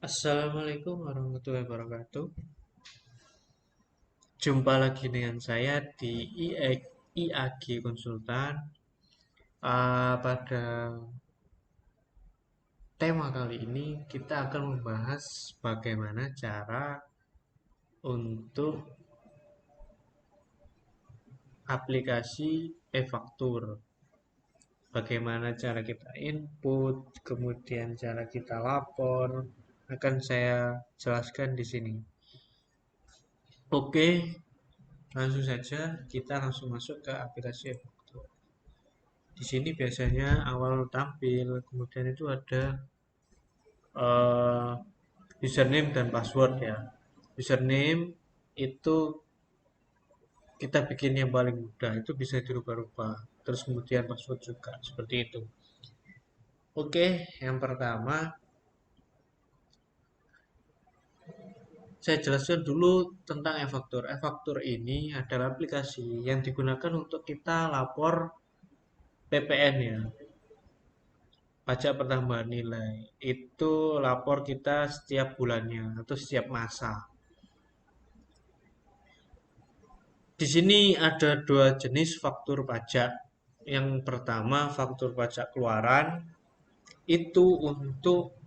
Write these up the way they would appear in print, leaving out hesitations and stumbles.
Assalamualaikum warahmatullahi wabarakatuh. Jumpa lagi dengan saya di IAG Konsultan. Pada tema kali ini kita akan membahas bagaimana cara untuk aplikasi e-faktur. Bagaimana cara kita input, kemudian cara kita lapor, akan saya jelaskan di sini. Oke, langsung saja kita langsung masuk ke aplikasi e-faktur. Di sini biasanya awal tampil, kemudian itu ada eh, username dan password ya. Username itu kita bikin yang paling mudah, itu bisa dirubah-rubah. Terus kemudian password juga seperti itu. Oke, yang pertama saya jelaskan dulu tentang e-faktur. E-faktur ini adalah aplikasi yang digunakan untuk kita lapor PPN ya, pajak pertambahan nilai. Itu lapor kita setiap bulannya atau setiap masa. Di sini ada dua jenis faktur pajak. Yang pertama, faktur pajak keluaran itu untuk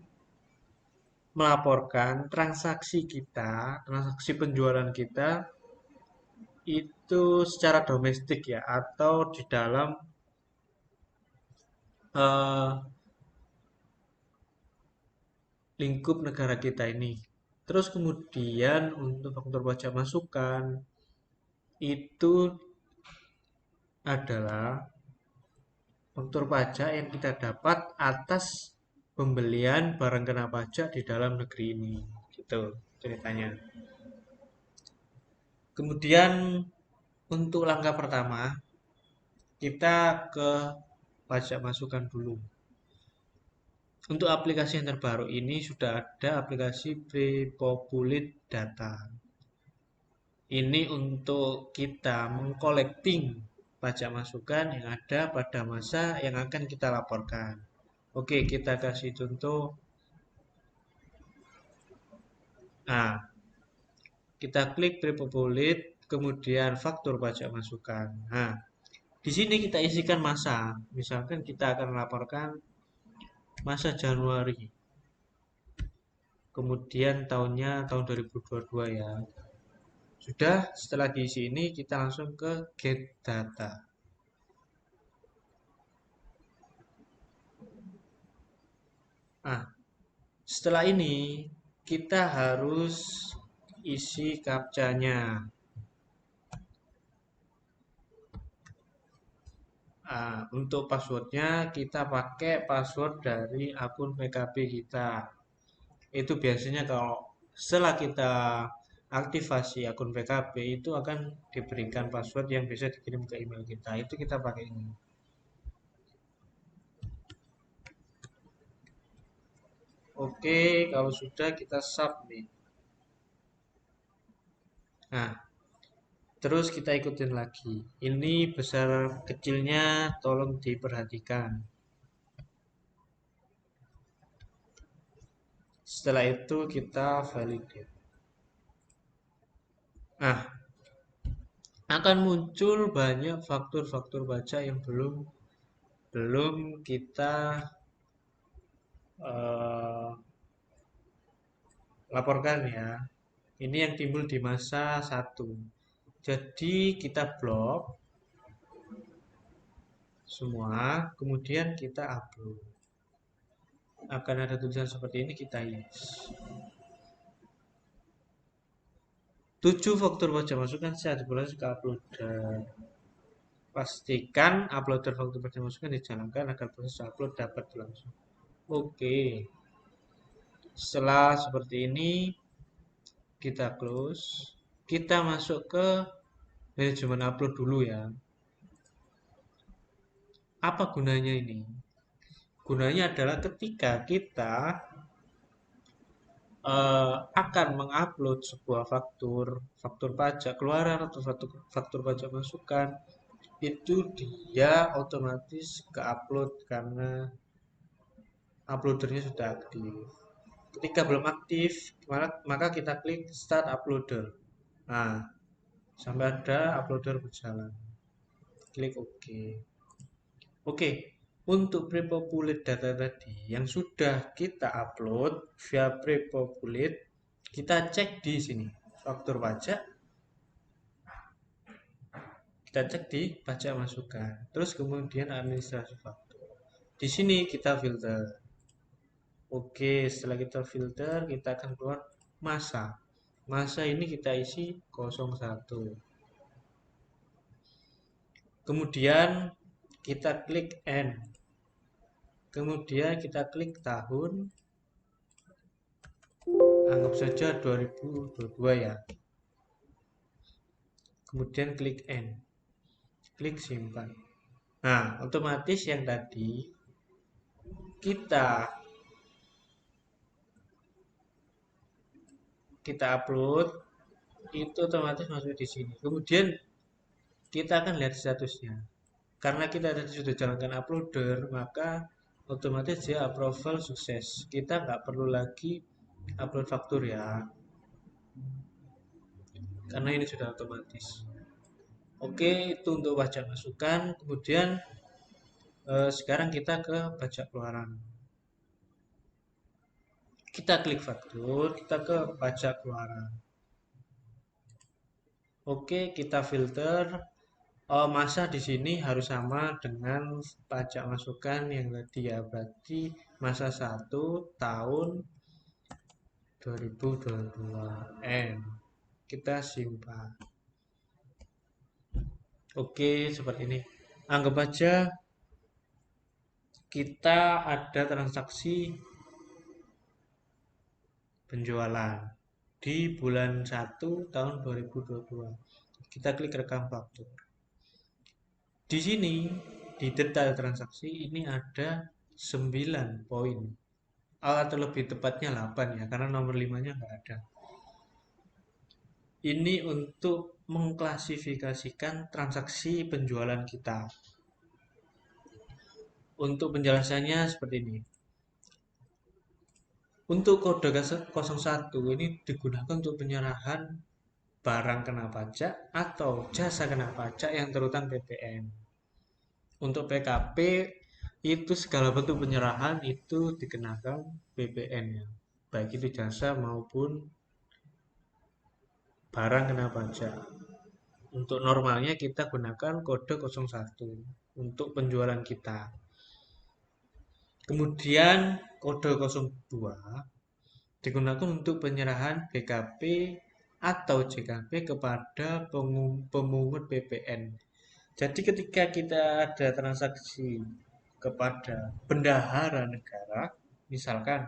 melaporkan transaksi kita, transaksi penjualan kita itu secara domestik ya, atau di dalam eh, lingkup negara kita ini. Terus kemudian untuk faktur pajak masukan itu adalah faktur pajak yang kita dapat atas pembelian barang kena pajak di dalam negeri ini. Gitu ceritanya. Kemudian untuk langkah pertama, kita ke pajak masukan dulu. Untuk aplikasi yang terbaru ini sudah ada aplikasi Pre-Populate Data. Ini untuk kita mengcollecting pajak masukan yang ada pada masa yang akan kita laporkan. Oke, kita kasih contoh. Nah, kita klik Pre-Populate, kemudian faktur pajak masukan. Nah, di sini kita isikan masa. Misalkan kita akan melaporkan masa Januari. Kemudian tahunnya tahun 2022 ya. Sudah, setelah diisi ini kita langsung ke get data. Nah, setelah ini kita harus isi captcha-nya. Nah, untuk passwordnya kita pakai password dari akun PKB kita. Itu biasanya kalau setelah kita aktivasi akun PKB itu akan diberikan password yang bisa dikirim ke email kita. Itu kita pakai ini. Oke, kalau sudah kita submit. Nah, terus kita ikutin lagi. Ini besar kecilnya tolong diperhatikan. Setelah itu kita validate. Nah, akan muncul banyak faktur-faktur pajak yang belum belum kita eh, laporkan ya. Ini yang timbul di masa satu. Jadi kita blok semua, kemudian kita upload. Akan ada tulisan seperti ini, kita yes. 7 faktur pajak masukan saat bulan ke upload. Pastikan uploader faktur pajak masukan dijalankan agar proses upload dapat berlangsung. Oke. Setelah seperti ini, kita close. Kita masuk ke manajemen upload dulu ya. Apa gunanya ini? Gunanya adalah ketika kita akan mengupload sebuah faktur, faktur pajak keluaran atau faktur pajak masukan, itu dia otomatis ke-upload karena uploadernya sudah aktif. Ketika belum aktif, maka kita klik Start Uploader. Nah, sampai ada uploader berjalan. Klik OK. Oke, untuk pre-populate data tadi yang sudah kita upload via pre-populate, kita cek di sini. Faktur pajak, kita cek di pajak masukan. Terus kemudian administrasi faktur. Di sini kita filter. Oke, setelah kita filter, kita akan keluar masa. Masa ini kita isi 01. Kemudian kita klik End. Kemudian kita klik tahun, anggap saja 2022 ya. Kemudian klik End. Klik simpan. Nah, otomatis yang tadi kita upload itu otomatis masuk di sini. Kemudian kita akan lihat statusnya. Karena kita tadi sudah jalankan uploader, maka otomatis dia approval sukses. Kita nggak perlu lagi upload faktur ya, karena ini sudah otomatis. Oke, itu untuk pajak masukan. Kemudian sekarang kita ke pajak keluaran. Kita klik faktur, kita ke pajak keluaran. Oke, kita filter. Masa di sini harus sama dengan pajak masukan yang tadi ya, berarti masa 1 tahun 2022 N. Kita simpan. Oke, seperti ini. Anggap aja kita ada transaksi penjualan di bulan 1 tahun 2022. Kita klik rekam faktur. Di sini di detail transaksi ini ada 9 poin. Atau lebih tepatnya 8 ya, karena nomor 5-nya nggak ada. Ini untuk mengklasifikasikan transaksi penjualan kita. Untuk penjelasannya seperti ini. Untuk kode 01 ini digunakan untuk penyerahan barang kena pajak atau jasa kena pajak yang terutang PPN. Untuk PKP itu segala bentuk penyerahan itu dikenakan PPN ya. Baik itu jasa maupun barang kena pajak. Untuk normalnya kita gunakan kode 01 untuk penjualan kita. Kemudian kode 02 digunakan untuk penyerahan BKP atau JKP kepada pemungut PPN. Jadi ketika kita ada transaksi kepada bendahara negara, misalkan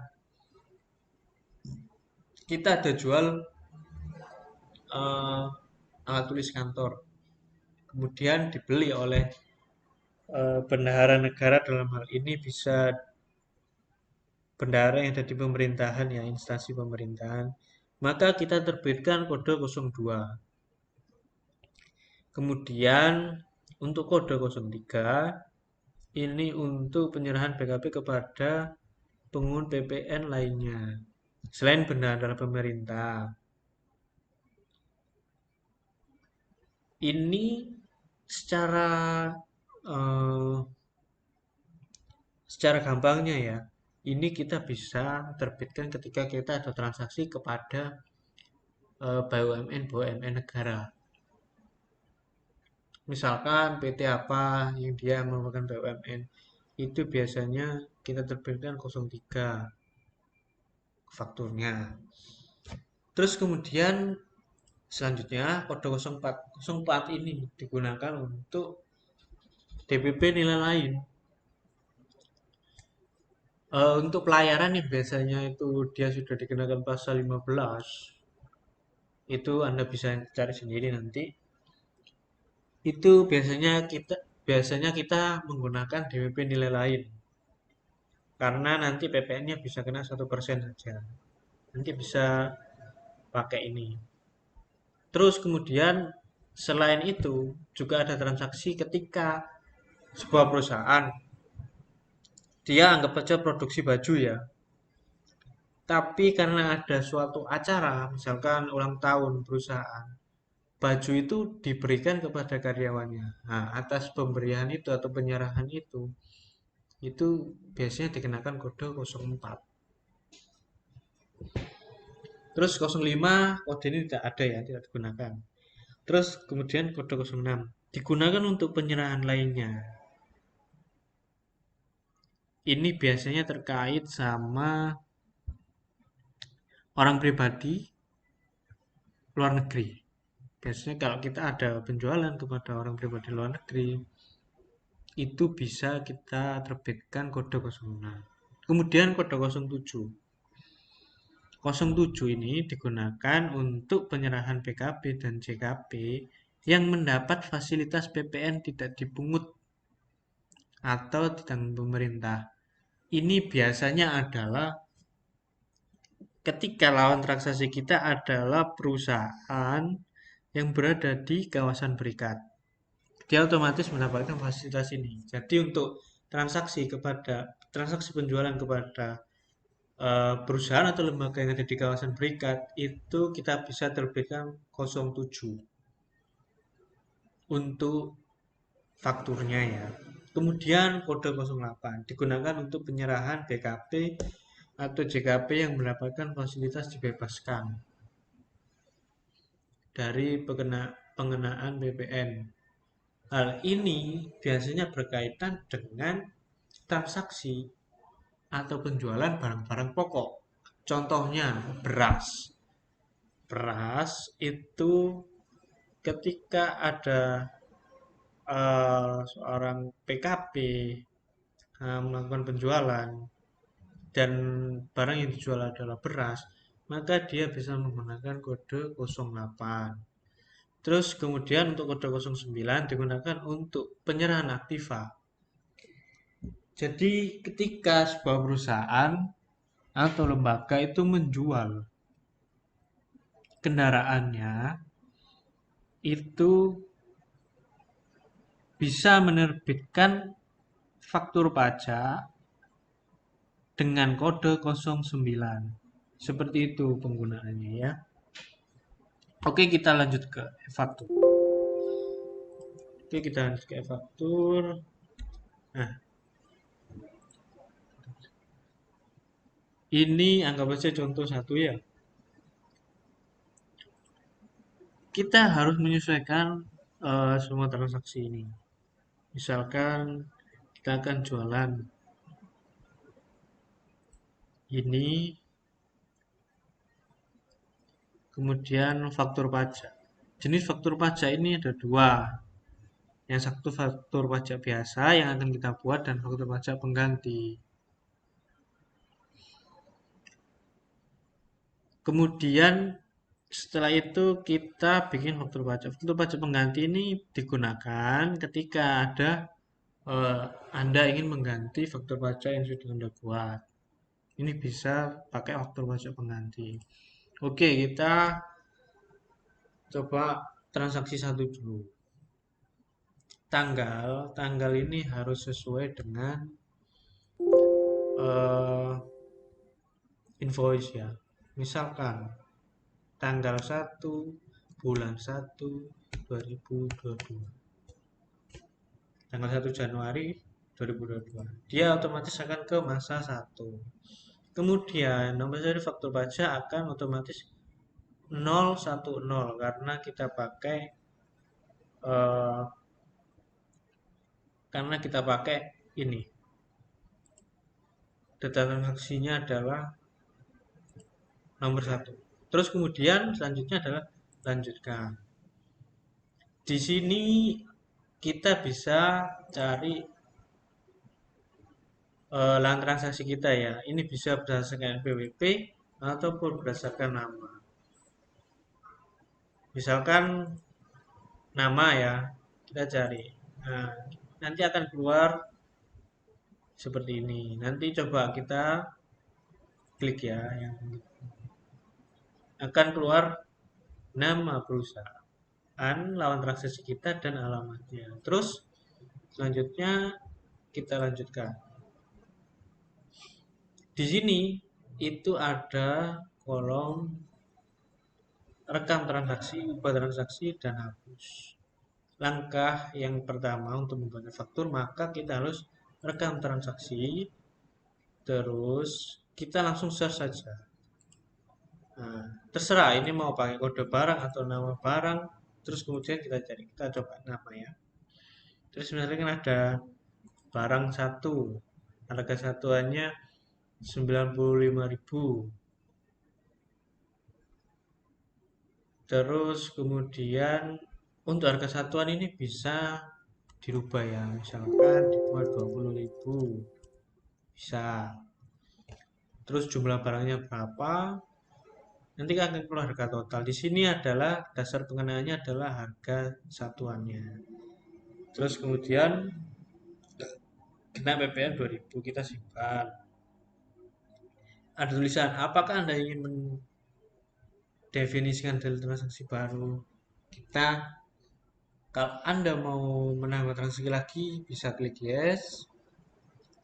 kita ada jual alat tulis kantor, kemudian dibeli oleh bendahara negara, dalam hal ini bisa bendahara yang ada di pemerintahan ya, instansi pemerintahan, maka kita terbitkan kode 02. Kemudian untuk kode 03 ini untuk penyerahan BKP kepada pengungut PPN lainnya selain bendahara pemerintah. Ini secara eh, secara gampangnya ya, ini kita bisa terbitkan ketika kita ada transaksi kepada BUMN negara. Misalkan PT apa yang dia merupakan BUMN, itu biasanya kita terbitkan 03 fakturnya. Terus kemudian selanjutnya kode 04. 04 ini digunakan untuk DPP nilai lain. Untuk pelayaran yang biasanya itu dia sudah dikenakan pasal 15, itu Anda bisa cari sendiri nanti. Itu biasanya kita menggunakan DPP nilai lain. Karena nanti PPN-nya bisa kena 1% saja. Nanti bisa pakai ini. Terus kemudian selain itu juga ada transaksi ketika sebuah perusahaan dia anggap saja produksi baju ya. Tapi karena ada suatu acara, misalkan ulang tahun perusahaan, baju itu diberikan kepada karyawannya. Nah, atas pemberian itu atau penyerahan itu biasanya dikenakan kode 04. Terus 05 kode ini tidak ada ya, tidak digunakan. Terus kemudian kode 06 digunakan untuk penyerahan lainnya. Ini biasanya terkait sama orang pribadi luar negeri. Biasanya kalau kita ada penjualan kepada orang pribadi luar negeri, itu bisa kita terbitkan kode 06. Kemudian kode 07. 07 ini digunakan untuk penyerahan PKB dan JKP yang mendapat fasilitas PPN tidak dipungut atau ditanggung pemerintah. Ini biasanya adalah ketika lawan transaksi kita adalah perusahaan yang berada di kawasan berikat. Dia otomatis mendapatkan fasilitas ini. Jadi untuk transaksi penjualan kepada perusahaan atau lembaga yang ada di kawasan berikat itu kita bisa terbitkan 07 untuk fakturnya ya. Kemudian kode 08 digunakan untuk penyerahan BKP atau JKP yang mendapatkan fasilitas dibebaskan dari pengenaan PPN. Hal ini biasanya berkaitan dengan transaksi atau penjualan barang-barang pokok. Contohnya beras. Beras itu ketika ada seorang PKP melakukan penjualan dan barang yang dijual adalah beras, maka dia bisa menggunakan kode 08. Terus kemudian untuk kode 09 digunakan untuk penyerahan aktiva. Jadi ketika sebuah perusahaan atau lembaga itu menjual kendaraannya, itu bisa menerbitkan faktur pajak dengan kode 09. Seperti itu penggunaannya ya. Oke, kita lanjut ke e-faktur. Oke, kita lanjut ke e-faktur. Nah, ini anggap saja contoh satu ya. Kita harus menyesuaikan semua transaksi ini. Misalkan kita akan jualan ini, kemudian faktur pajak. Jenis faktur pajak ini ada dua. Yang satu faktur pajak biasa yang akan kita buat dan faktur pajak pengganti. Kemudian setelah itu kita bikin faktur pajak. Faktur pajak pengganti ini digunakan ketika ada Anda ingin mengganti faktur pajak yang sudah Anda buat. Ini bisa pakai faktur pajak pengganti. Oke, kita coba transaksi satu dulu. Tanggal ini harus sesuai dengan invoice ya. Misalkan tanggal 1 bulan 1 2022. Tanggal 1 Januari 2022. Dia otomatis akan ke masa 1. Kemudian nomor seri faktur pajak akan otomatis 010 karena kita pakai eh, ini. Data transaksinya adalah nomor 1. Terus kemudian selanjutnya adalah lanjutkan. Di sini kita bisa cari lahan transaksi kita ya. Ini bisa berdasarkan NPWP ataupun berdasarkan nama. Misalkan nama ya, kita cari. Nah, nanti akan keluar seperti ini. Nanti coba kita klik ya, yang akan keluar nama perusahaan, lawan transaksi kita dan alamatnya. Terus selanjutnya kita lanjutkan. Di sini itu ada kolom rekam transaksi, ubah transaksi, dan hapus. Langkah yang pertama untuk membuat faktur, maka kita harus rekam transaksi, terus kita langsung search saja. Nah, terserah ini mau pakai kode barang atau nama barang, terus kemudian kita cari, kita coba nama ya. Terus sebenarnya kan ada barang satu, harga satuannya 95.000. Terus kemudian untuk harga satuan ini bisa dirubah ya, misalkan dibuat 20.000 bisa. Terus jumlah barangnya berapa? Nanti akan keluar harga total. Di sini adalah dasar pengenaiannya adalah harga satuannya. Terus kemudian kena PPN 2000 kita simpan. Ada tulisan, apakah Anda ingin mendefinisikan dalil transaksi baru? Kita Kalau Anda mau menambah transaksi lagi, bisa klik yes,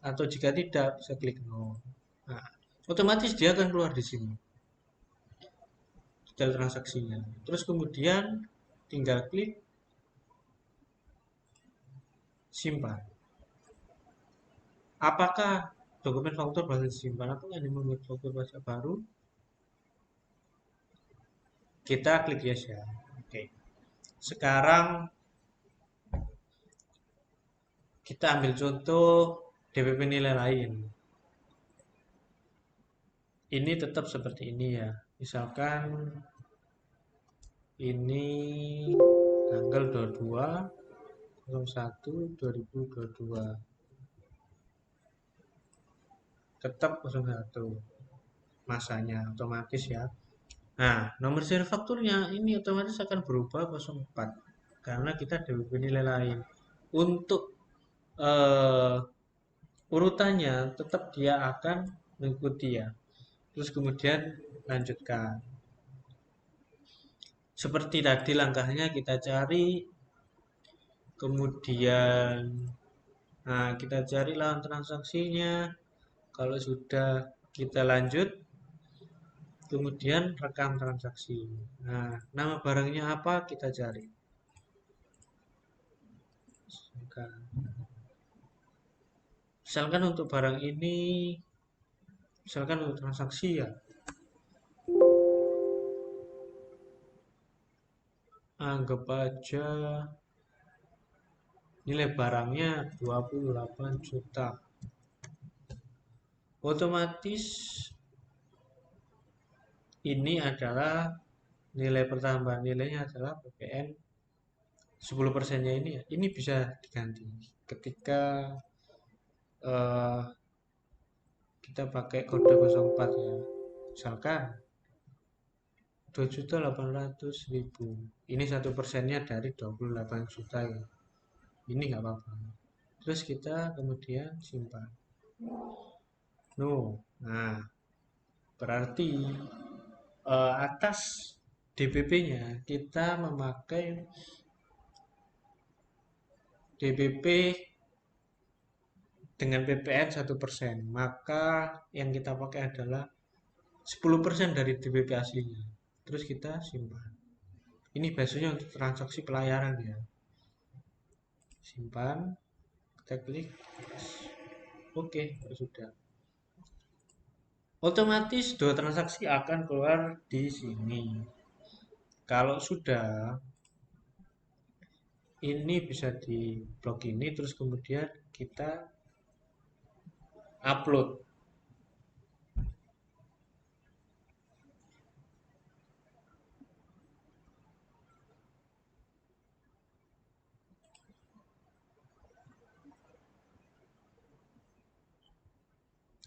atau jika tidak, bisa klik no. Nah, otomatis dia akan keluar di sini, detail transaksinya. Terus kemudian tinggal klik simpan. Apakah dokumen faktur berhasil disimpan atau yang membuat faktur pajak baru? Kita klik yes ya. Oke. Sekarang kita ambil contoh DPP nilai lain. Ini tetap seperti ini ya. Misalkan ini tanggal 22/01/2022. Tetap 01 masanya otomatis ya. Nah, nomor seri fakturnya ini otomatis akan berubah 04 karena kita DPP nilai lain. Untuk eh, urutannya tetap dia akan mengikuti ya. Terus kemudian lanjutkan. Seperti tadi langkahnya kita cari, kemudian kita cari lawan transaksinya. Kalau sudah kita lanjut, kemudian rekam transaksi. Nah, nama barangnya apa kita cari. Misalkan untuk barang ini, misalkan untuk transaksi ya, anggap aja nilai barangnya 28 juta. Otomatis ini adalah nilai pertambahan nilainya adalah PPN 10%-nya ini ya. Ini bisa diganti ketika eh, kita pakai kode 04 ya. Misalkan 2.800.000. Ini 1%-nya dari 28 juta ya. Ini nggak apa-apa. Terus kita kemudian simpan. No. Nah, berarti atas DPP-nya kita memakai DPP dengan PPN 1%. Maka yang kita pakai adalah 10% dari DPP aslinya. Terus kita simpan. Ini biasanya untuk transaksi pelayaran ya. Simpan, kita klik yes. Oke, sudah. Otomatis dua transaksi akan keluar di sini. Kalau sudah, ini bisa di blok ini, terus kemudian kita upload.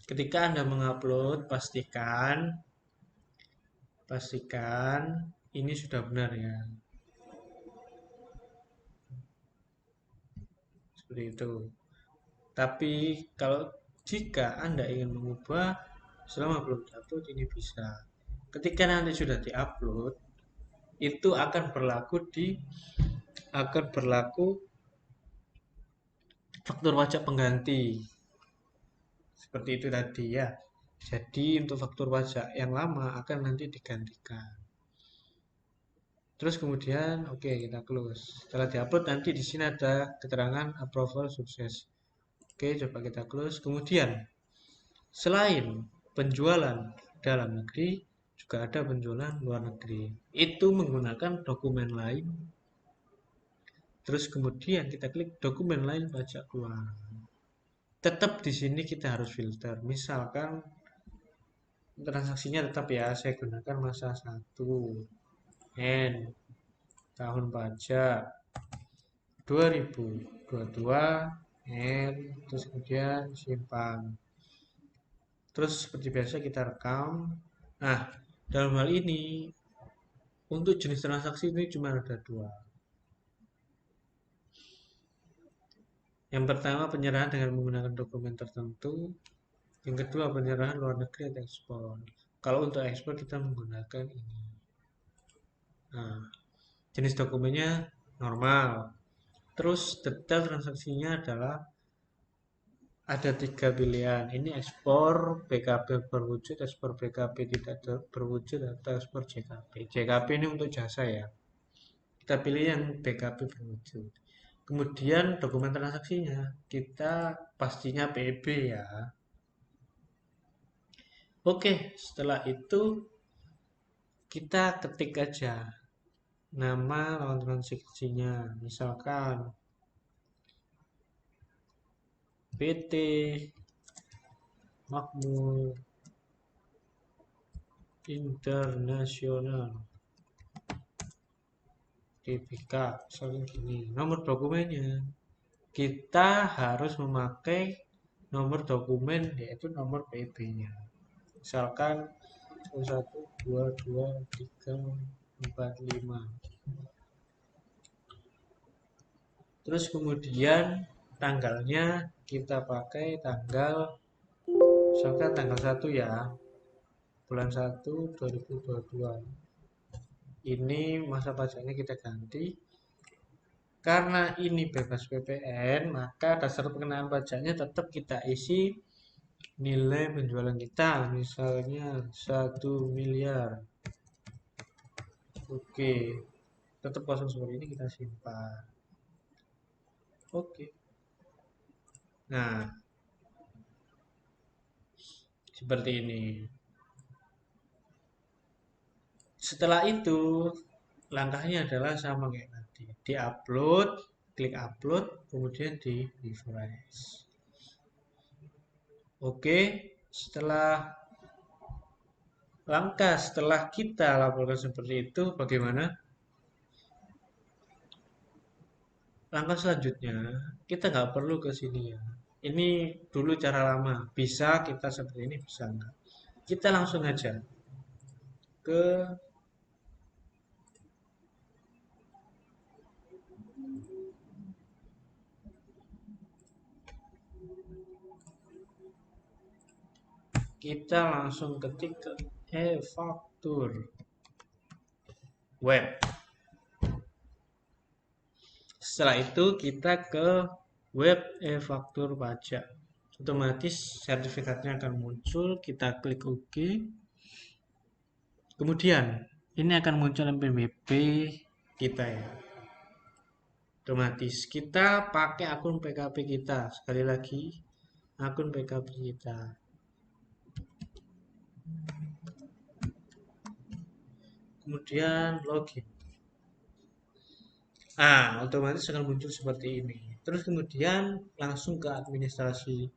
Ketika Anda mengupload, pastikan ini sudah benar ya. Seperti itu. Tapi kalau jika Anda ingin mengubah selama belum diupload ini bisa. Ketika nanti sudah diupload, itu akan berlaku faktur wajib pengganti. Seperti itu tadi ya. Jadi untuk faktur pajak yang lama akan nanti digantikan. Terus kemudian oke kita close. Setelah diupload nanti di sini ada keterangan approval sukses. Oke, coba kita close. Kemudian selain penjualan dalam negeri, juga ada penjualan luar negeri. Itu menggunakan dokumen lain. Terus kemudian kita klik dokumen lain pajak keluar. Tetap di sini kita harus filter. Misalkan transaksinya tetap ya, saya gunakan masa 1 N tahun pajak 2022 N, terus kemudian simpan. Terus seperti biasa kita rekam. Nah, dalam hal ini untuk jenis transaksi ini cuma ada dua. Yang pertama penyerahan dengan menggunakan dokumen tertentu. Yang kedua penyerahan luar negeri atau ekspor. Kalau untuk ekspor kita menggunakan ini. Nah, jenis dokumennya normal. Terus detail transaksinya adalah ada 3 pilihan. Ini ekspor BKP berwujud, ekspor BKP tidak berwujud, atau ekspor JKP. JKP ini untuk jasa ya. Kita pilih yang BKP berwujud. Kemudian dokumen transaksinya kita pastinya PEB ya. Oke, setelah itu kita ketik aja nama lawan transaksinya. Misalkan PT Makmur Internasional TBK, misalnya gini. Nomor dokumennya kita harus memakai nomor dokumen yaitu nomor PB-nya. Misalkan 1, 2, 2, 3, 4, 5. Terus kemudian tanggalnya kita pakai tanggal, misalkan tanggal 1 ya, bulan 1 2022. Ini masa pajaknya kita ganti. Karena ini bebas PPN, maka dasar pengenaan pajaknya tetap kita isi nilai penjualan kita, misalnya 1 miliar. Oke, tetap kosong seperti ini kita simpan. Oke. Nah, seperti ini. Setelah itu, langkahnya adalah sama kayak tadi. Di-upload, klik upload, kemudian di refresh. Oke, setelah kita laporkan seperti itu, bagaimana? Langkah selanjutnya, kita nggak perlu ke sini ya. Ini dulu cara lama. Bisa kita seperti ini, bisa nggak? Kita langsung aja ke kita langsung ketik ke e-faktur web. Setelah itu kita ke web e-faktur pajak. Otomatis sertifikatnya akan muncul, kita klik OK. Kemudian ini akan muncul NPWP kita ya. Otomatis kita pakai akun PKP kita. Sekali lagi, akun PKP kita. Kemudian login. Otomatis akan muncul seperti ini. Terus kemudian langsung ke administrasi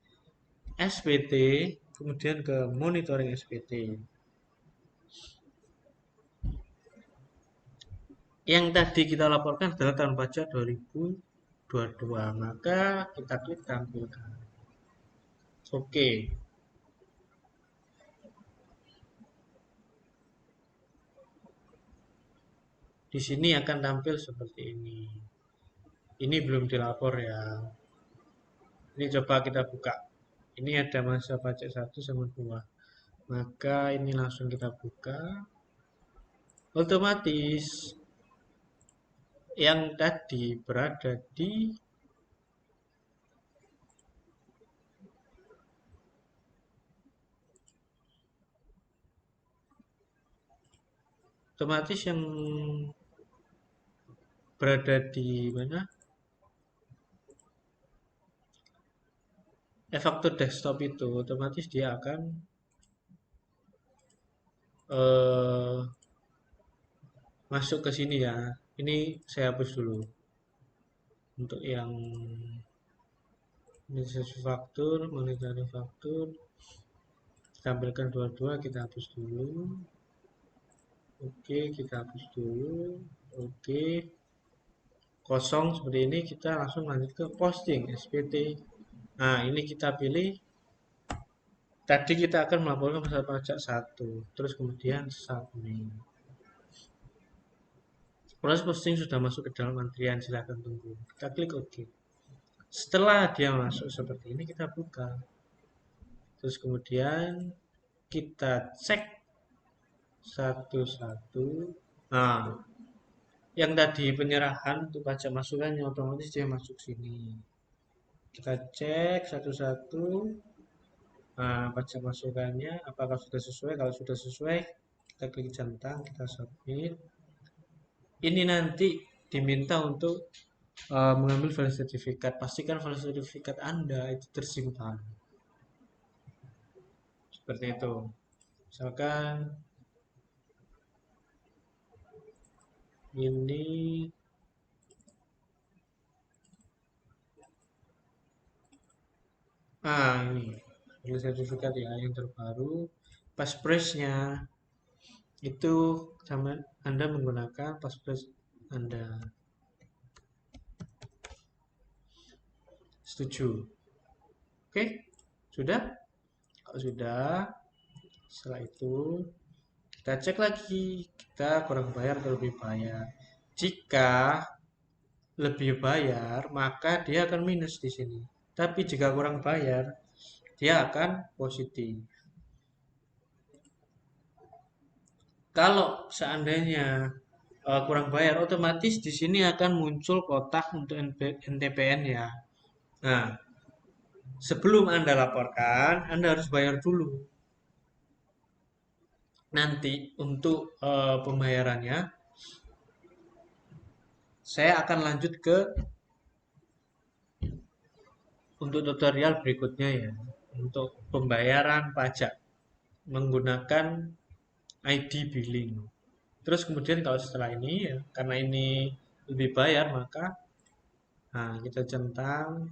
SPT, kemudian ke monitoring SPT. Yang tadi kita laporkan adalah tahun pajak 2022, maka kita klik tampilkan. Oke. Di sini akan tampil seperti ini. Ini belum dilapor ya. Ini coba kita buka. Ini ada masa pajak 1 sama 2. Maka ini langsung kita buka. Otomatis yang tadi berada di otomatis yang berada di mana e-faktur desktop itu otomatis dia akan eh, masuk ke sini ya. Ini saya hapus dulu untuk yang administrasi faktur, monitoring faktur, tampilkan dua-dua kita hapus dulu. Oke, kita hapus dulu. Oke, kosong seperti ini kita langsung lanjut ke posting SPT. Nah, ini kita pilih. Tadi kita akan melaporkan pasal pajak satu, terus kemudian submit. Proses posting sudah masuk ke dalam antrian, silahkan tunggu. Kita klik OK. Setelah dia masuk seperti ini, kita buka. Terus kemudian kita cek satu-satu. Nah, yang tadi penyerahan untuk pajak masukannya otomatis dia masuk sini. Kita cek satu-satu. Nah, pajak masukannya apakah sudah sesuai? Kalau sudah sesuai, kita klik centang, kita submit. Ini nanti diminta untuk mengambil file sertifikat. Pastikan file sertifikat Anda itu tersimpan. Seperti itu. Misalkan ini ini file sertifikat ya yang terbaru. Passphrase-nya itu sama Anda menggunakan passphrase Anda. Setuju? Oke? Sudah? Kalau sudah, setelah itu kita cek lagi kita kurang bayar atau lebih bayar. Jika lebih bayar, maka dia akan minus di sini. Tapi jika kurang bayar, dia akan positif. Kalau seandainya kurang bayar, otomatis di sini akan muncul kotak untuk NTPN ya. Nah, sebelum Anda laporkan, Anda harus bayar dulu. Nanti untuk pembayarannya, saya akan lanjut ke untuk tutorial berikutnya ya. Untuk pembayaran pajak menggunakan ID billing. Terus kemudian kalau setelah ini ya, karena ini lebih bayar maka kita centang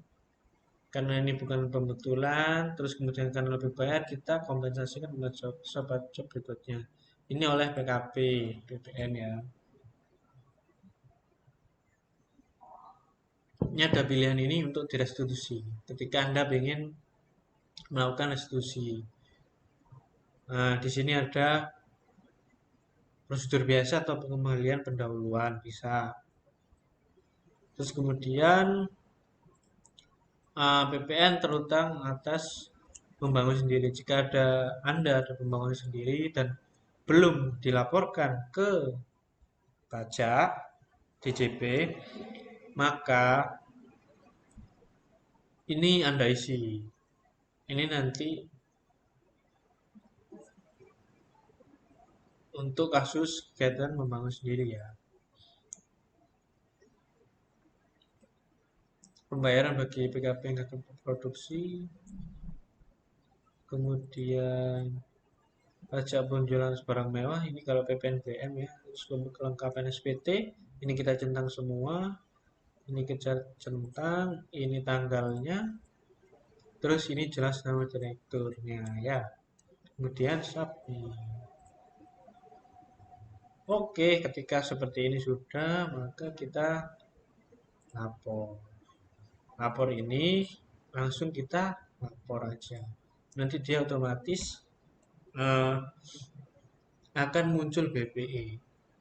karena ini bukan pembetulan, terus kemudian karena lebih bayar kita kompensasikan pada sobat job berikutnya. Ini oleh PKP, BPN ya. Ini ada pilihan ini untuk direstitusi. Ketika Anda ingin melakukan restitusi. Nah, di sini ada prosedur biasa atau pengembalian pendahuluan bisa. Terus kemudian PPN terutang atas membangun sendiri. Jika Anda ada pembangunan sendiri dan belum dilaporkan ke pajak DJP, maka ini Anda isi. Ini nanti untuk kasus kegiatan membangun sendiri ya. Pembayaran bagi PKP yang akan produksi, kemudian pajak penjualan barang mewah, ini kalau PPNBM ya, terus kelengkapan SPT, ini kita centang semua, ini kita centang, ini tanggalnya, terus ini jelas nama direkturnya ya, kemudian submit. Oke, ketika seperti ini sudah, maka kita lapor. Lapor ini langsung kita lapor aja. Nanti dia otomatis eh, akan muncul BPE.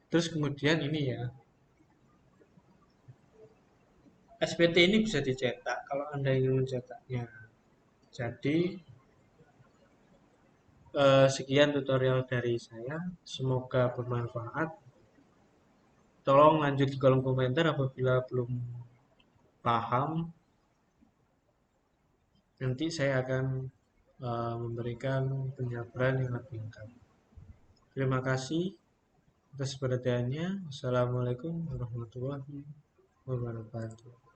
Terus kemudian ini ya, SPT ini bisa dicetak kalau Anda ingin mencetaknya. Jadi sekian tutorial dari saya. Semoga bermanfaat. Tolong lanjut di kolom komentar apabila belum paham. Nanti saya akan memberikan penjabaran yang lebih lengkap. Terima kasih. atas perhatiannya. Wassalamualaikum warahmatullahi wabarakatuh.